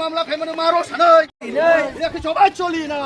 মামলা ফেমানো মারো সানাই দেখি সবাই চলি না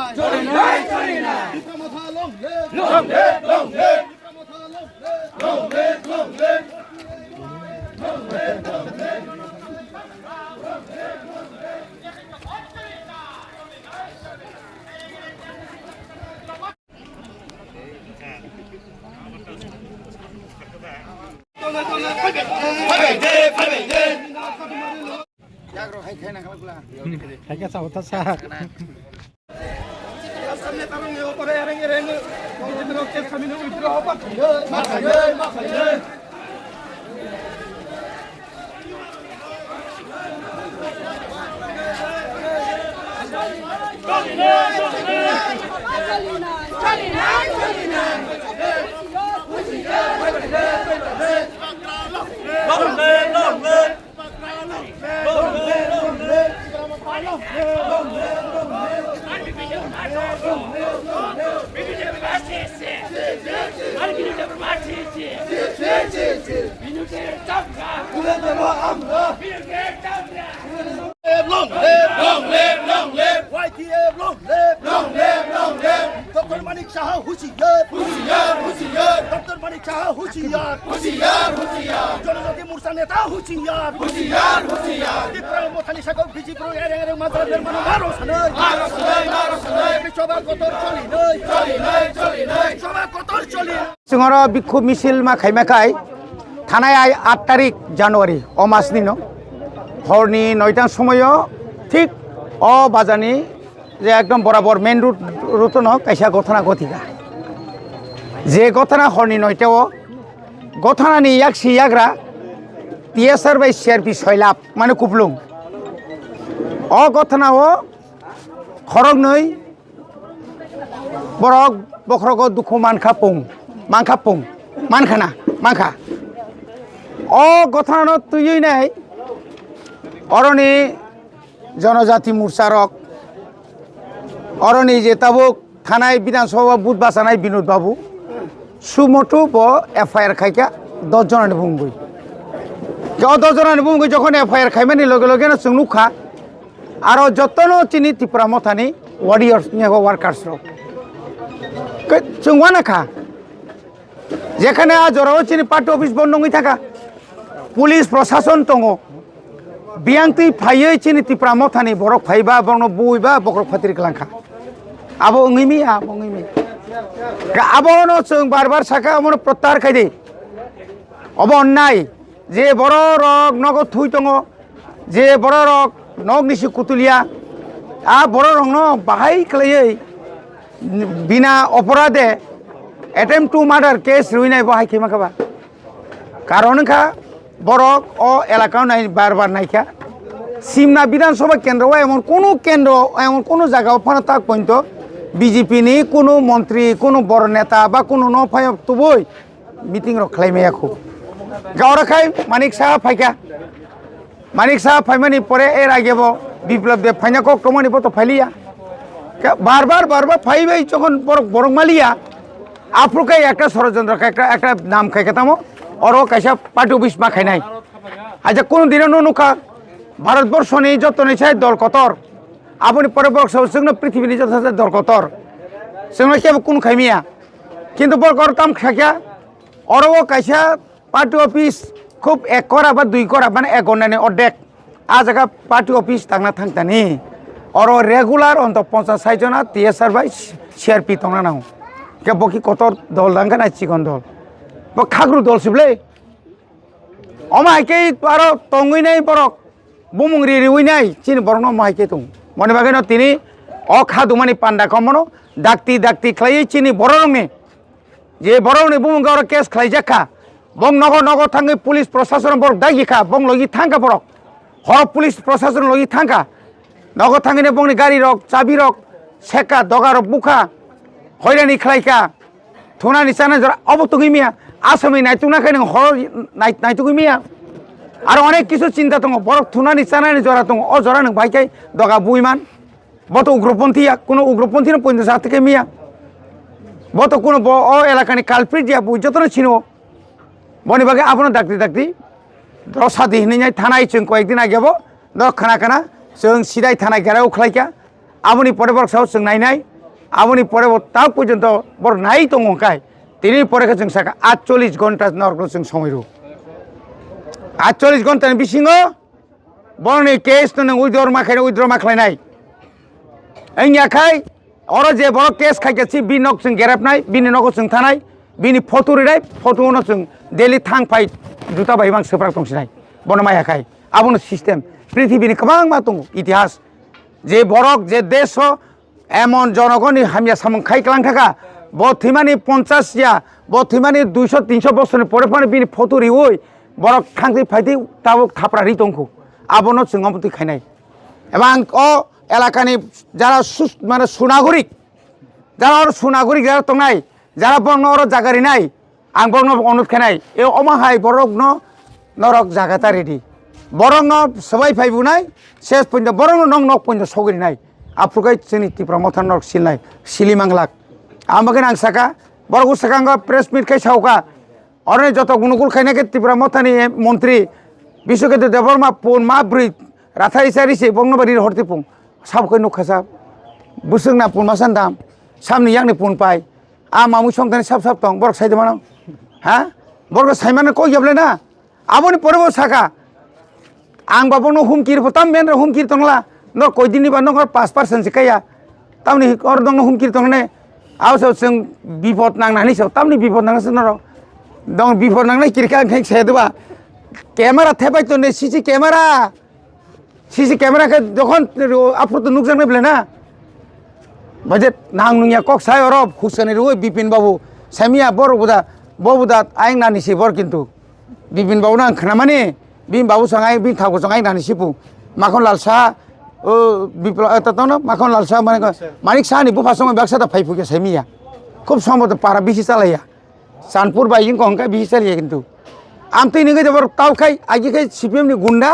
Dr. Manik Shah Hushiyar, Dr. Manik Shah Hushiyar, Jonathan Mursa Neta Hushiyar, Dipra Mothali Sakov Bijipro Ere Mazar Mano Maro Sanai, Choba Kotor Choba Kotor Choli. Singara Bikhu Misil Ma Khaimakai, Thanai 8 তারিখ জানুয়ারি ও মাস দিন হরনি 9টার সময় ঠিক ও বাজানি যে একদম বরাবর main route ন কাইসা ঘটনা ঘটিকা যে ঘটনা হরনি 9টাও ঘটনানি এক সিয়াগ্রা টিএসআর বাই সিআরপি সয়লাপ মানে কুপলুং ও ঘটনাও খরগ নই বরক বখরগ দুখু মানখানা মানখা ও ঘটনা তুই নাই অরণি জনজাতি মোর্চারক অরণি যে তাবুক থানায় বিধানসভা বুথ বাসানায় বিনোদ বাবু সুমটু ব এফআইআর খাইকা 10 জনানি বুমগই 10 জনানি বুমগই যখন এফআইআর খাইমানি লগে লগে না जों नुखा आरो जतनो चिनि त्रिपुरा मथानि वारियर्स नियागो वार्कार्स रक जों वानाखा जेखाने आजराव चिनि पार्टी अफिस बन्द थाका पुलिस प्रशासन दङ बियांति फायै चिनि त्रिपुरा मथानि बरक फाइबा बरनो बुइबा बकरक फातिर कलांखा आबो ओंगिमि आबोनो जों बार साका अमनो प्रत्याहार खायदे अब अन्नाय जे बर रक नगद थुइ दङ जे बर रक नग निसि कुतुलिया आ बर रंनो बाहाय खलायै बिना अपराधे अटेम्प्ट टू मार्डार केस रुइनाय बाहाय खेमाखाबा कारणखा बरक ओ एलाकाव नाय बार नायखा सिमना विधानसभा केंद्र एमन कोनो जायगाव फाना ताक पॉइंट बीजेपी नि कोनो मंत्री कोनो बड़ नेता बा कोनो न फायब तबय मीटिंग र खलायमायाखौ गावराखाय मानिक साहा फायका मानिक साहा फायमानि परे एर आगेबो बिप्लब दे फायनाको कमानि बतो फायलिया बार बार फायबाय যখন বড় মালিয়া আফ্রিকায় একটা ষড়যন্ত্র একটা নাম খাইকাতামো और कैसा पार्टी अफिस मा खाई आज को दिन नुखा भारतवर्ष नहीं जतने से दल कतर अपनी परिवर्ष पृथ्वी जत दल कतर क्या कौन खाइमिया किन्तु बरकर ताम खाकिया और कैसा पार्टी अफिस खूब 1 करा बा 2 करा माने 1 घंटा अर्धेक आज पार्टी अफिस थांना थांतानी और रेगुलार अंत 50-60 जना टीएसआर बाय सीआरपी तंगना नांगौ क्या बकी कतर दल दांगा ना चिकन दल खाग्रु दल सिबले अमाइके आरो तंगै नाय बरक बुमुंगरि रिउइ नाय चिन बरनो माइके दं मने बागैनो तिनि अ खादुमानि पान्डा कमनो दाक्ति खलायै चिनि बररंनि जे बररंनि बुमुंगाव case खलाय जाखा bong nogo thangi police prosason borok dagi kha bong logi thangka borok hor police prosason logi thangka nogo thangi ne bongni gari rok chabi rok seka doga rok buka hoirani khlaika thunani chana jora obotugi miya asami naituna kai nang hor naitugi miya আর অনেক কিছু চিন্তা দङ বরক থুনানি চানানি জরা দङ অ জরা নং বাইকাই দগা বুইমান বত উগ্রপন্থীয়া কোনো উগ্রপন্থী না পঞ্চাশ হাত থেকে মিয়া বত কোনো অ এলাকানি কালপ্রিট দিয়া বুই যতন ছিল বনি বাগে আপনার ডাক্তি ডাক্তি দশা দিহনি যাই থানায় जों কয়েকদিন আগেব দ খানা খানা जों সিদাই থানায় গেরাও খাইকা আপনি পরে বরক সাহস जों নাইনাই আপনি পরে তা পর্যন্ত বড় নাই দङ কাই তিনি পরে जों সাকা 48 ঘন্টা নরক जों সময় রো 48 ঘন্টার বিসিङो বরনি কেস নং উইদ্র মাখাইনাই এই আখাই অর যে বড় কেস খাইছি বি নক जों গেরাবনাই বিনি নক जों থানাই বিনি ফটো রিনাই ফটো উনাव जों डेली थां फाइ जुता बायबां सोफ्राक दंसिनाय बनमाय आखाय आबुनो सिस्टेम पृथ्वीनि गोबां मा दङ इतिहास जे बरक जे देश एमन जनगणनि हामिया सामखाय क्लां थाका बथिमानि 50 या बथिमानि 200 300 বছরनि পরে পরে বিनि ফটো রিওই বরক থাংতি ফাইতি তাবক থাপড়া রি দंखौ আবনো जों আমতি খাইনাय এবং অ এলাকানি যারা মানে সুনাগরিক যারা তংনাই যারা বর্ণ অর জাগারি নাই आं बरनो अनुरोध खानाय ए अमाहाय बरगनो नरक जागाता रेडी बरनो सबाय फाइबुनाय शेष पइन्ट बरनो नंग नक पइन्ट सगरिनाय आफुगाय जोंनि त्रिपुरा मथान नरक सिलनाय सिलिमांलाक आमबागन आं साका बरगु साकांग प्रेस मिट खाय सावका अरने जत गुनुगुल खायनाके त्रिपुरा मथानि मन्त्री बिश्वकेतु देबरमा पुन मा ब्रि राथाय सारिसे बंगनबारि हरतिपुं साबखै नखासा बुसुंना पुन मासान्दाम सामनि यांनि पुन पाय आ मामु संथानि साब साब दं बरक साइदे मानाव হ্যাঁ বর্গ সাইমানে কই যাবলে না আপনি পরব সাকা আং বাবনো হুমকির হতাম মেন হুমকির তংলা ন কয়দিননি বা নগর 5% সিকায়া তামনি অর দং হুমকির তংনে आवसो जों বিপদ নাংনানি সব তামনি বিপদ নাংনাসো নর দং বিপদ নাংনাই কিরকা খাই সেদবা ক্যামেরা থেবাই তো নে সিসি ক্যামেরা কে যখন আপনি তো নুকসান নেবলে না বাজেট নাং নুইয়া কক সাই অরব হুসেনের ওই বিপিন বাবু সামিয়া বড় বুদা बबुदा आइं नानिसि बर किन्तु बिपिन बाबु नां खानामानि बिन बाबु संगाय बिन थावको संगाय नानिसि पु माखन लाल साहा ओ बिप्ल ततनो माखन लाल साहा माने मानिक साहानि बुफा संगाय बाक्सादा फाइफुके सेमिया खूब सम्बत पारा बिसि चालाया सानपुर बाइजिं कहंका बिसि चालिया किन्तु आमति निगे जबर तावखाय आगिखाय सीपीएम नि गुंडा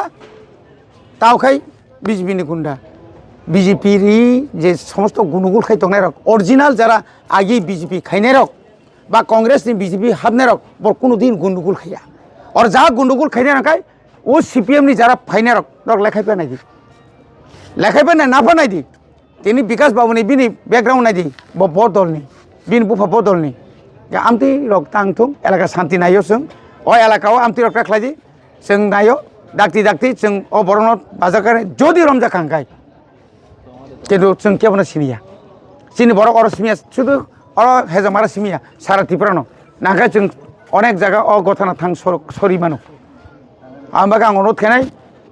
तावखाय बीजेपी नि गुंडा बीजेपी रि जे समस्त गुनुगुल खाय तंनाय रक अरिजिनल जारा आगि बीजेपी खायनाय रक বা कांग्रेस नि बीजेपी हाबने रक बर कोनो दिन गुंडुगुल खाया और जा गुंडुगुल खायने रकाय ओ सीपीएम नि जारा फाइने रक लेखायपा नायदि लेखायपा ना फानायदि तिनि विकास बाबुनि बिनि बैकग्राउंड नायदि बदलनि बिन बुफा बदलनि या आमति रक तांथुं एलाका शान्ति नायो जों ओ एलाकाव आमति रक खालायदि जों नायो दाक्ति जों ओ बरनो बाजारखाने जदि रमजा खांगाय किन्तु जों केबनो सिनिया सिनि बरक और सिनिया शुधु और हेजामारा सिमिया सारा त्रिपुरानो नागा जों अनेक जायगा अ गथाना थां सरि मानो आमबागा आं अनुरोध खानाय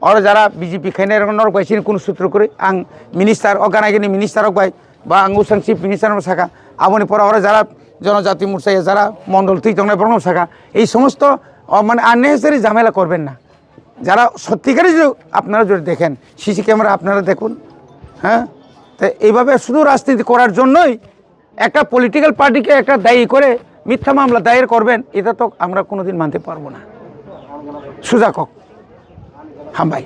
और जारा बीजेपी खायनाय नरक बायसिनि कोनो सूत्र करे आं मिनिस्टार अगानायगिनि मिनिस्टार बाय बा आं उसां चिफ मिनिस्टार साका आबनि परा और जारा जनजाति मोर्चाया जारा मंडल তুই তংনাय बरनो साका এই সমস্ত মানে আননেসেসারি ঝামেলা করবেন না যারা সত্যিকারই আপনারা যদি দেখেন সিসি ক্যামেরা আপনারা দেখুন হ্যাঁ তো এইভাবে শুধু রাজনীতি করার জন্যই একটা পলিটিক্যাল পার্টিকে একটা দায়ী করে মিথ্যা মামলা দায়ের করবেন এটা তো আমরা কোনোদিন মানতে পারবো না সুজাকক হামবাই